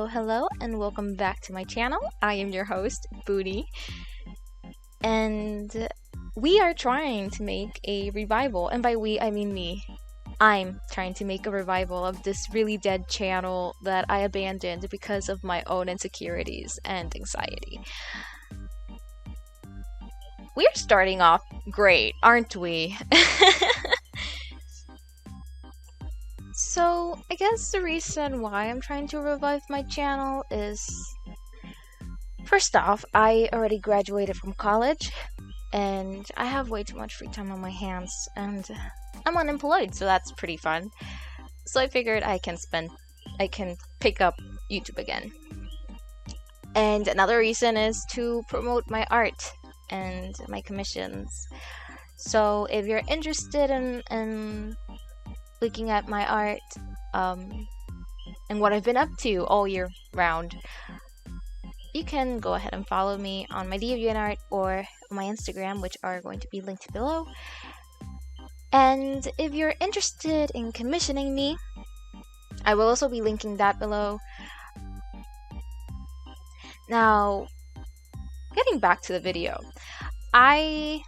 Hello, and welcome back to my channel. I am your host, Booty, and we are trying to make a revival, and by we, I mean me. I'm trying to make a revival of this really dead channel that I abandoned because of my own insecurities and anxiety. We're starting off great, aren't we? So, I guess the reason why I'm trying to revive my channel is, first off, I already graduated from college, and I have way too much free time on my hands, and I'm unemployed, so that's pretty fun. So I figured I can pick up YouTube again. And another reason is to promote my art and my commissions. So if you're interested in looking at my art and what I've been up to all year round, you can go ahead and follow me on my DeviantArt or my Instagram, which are going to be linked below. And if you're interested in commissioning me, I will also be linking that below. Now, getting back to the video, I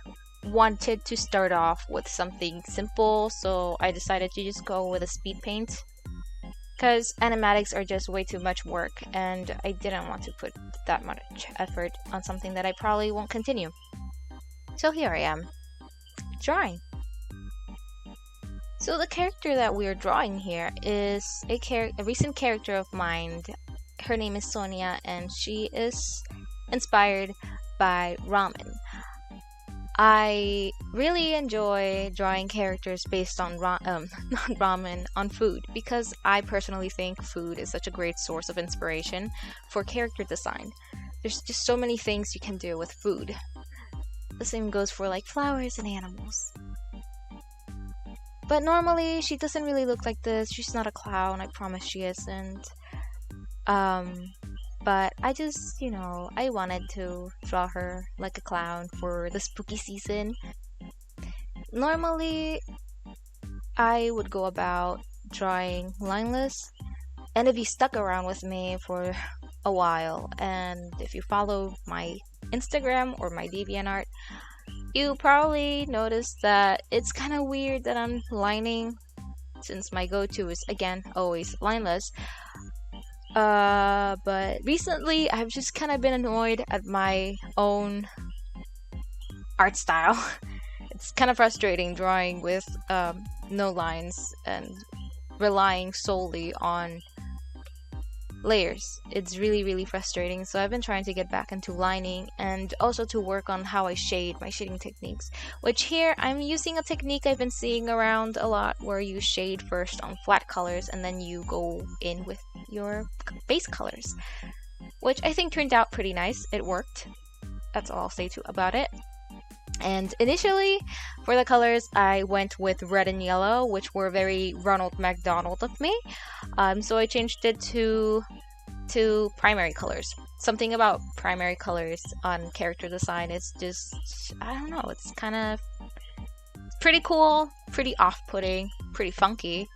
wanted to start off with something simple, so I decided to just go with a speed paint because animatics are just way too much work, and I didn't want to put that much effort on something that I probably won't continue. So here I am, drawing. So the character that we are drawing here is a recent character of mine. Her name is Sonia, and she is inspired by ramen. I really enjoy drawing characters based on not ramen, on food, because I personally think food is such a great source of inspiration for character design. There's just so many things you can do with food. The same goes for like flowers and animals. But normally she doesn't really look like this. She's not a clown, I promise she isn't. But I just, I wanted to draw her like a clown for the spooky season. Normally, I would go about drawing lineless, and if you stuck around with me for a while, and if you follow my Instagram or my DeviantArt, you probably noticed that it's kind of weird that I'm lining, since my go-to is, again, always lineless. But recently I've just kind of been annoyed at my own art style. It's kind of frustrating drawing with no lines and relying solely on layers. It's really frustrating, so I've been trying to get back into lining and also to work on how I shade, my shading techniques, which here I'm using a technique I've been seeing around a lot where you shade first on flat colors and then you go in with your base colors, which I think turned out pretty nice. It worked. That's all I'll say about it. And initially, for the colors, I went with red and yellow, which were very Ronald McDonald of me. So I changed it to primary colors. Something about primary colors on character design is just, I don't know, it's kind of pretty cool, pretty off-putting, pretty funky.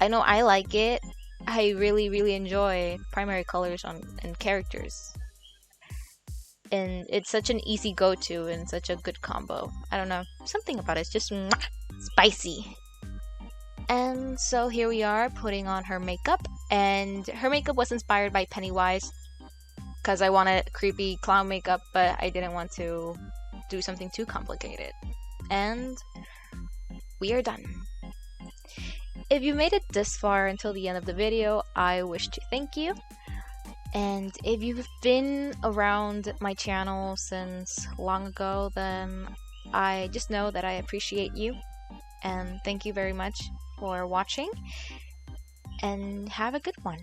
I know I like it. I really enjoy primary colors in characters. And it's such an easy go-to and such a good combo. I don't know, something about it's just spicy. And so here we are putting on her makeup, and her makeup was inspired by Pennywise because I wanted creepy clown makeup, but I didn't want to do something too complicated. And we are done. If you made it this far until the end of the video, I wish to thank you. And if you've been around my channel since long ago, then I just know that I appreciate you. And thank you very much for watching. And have a good one.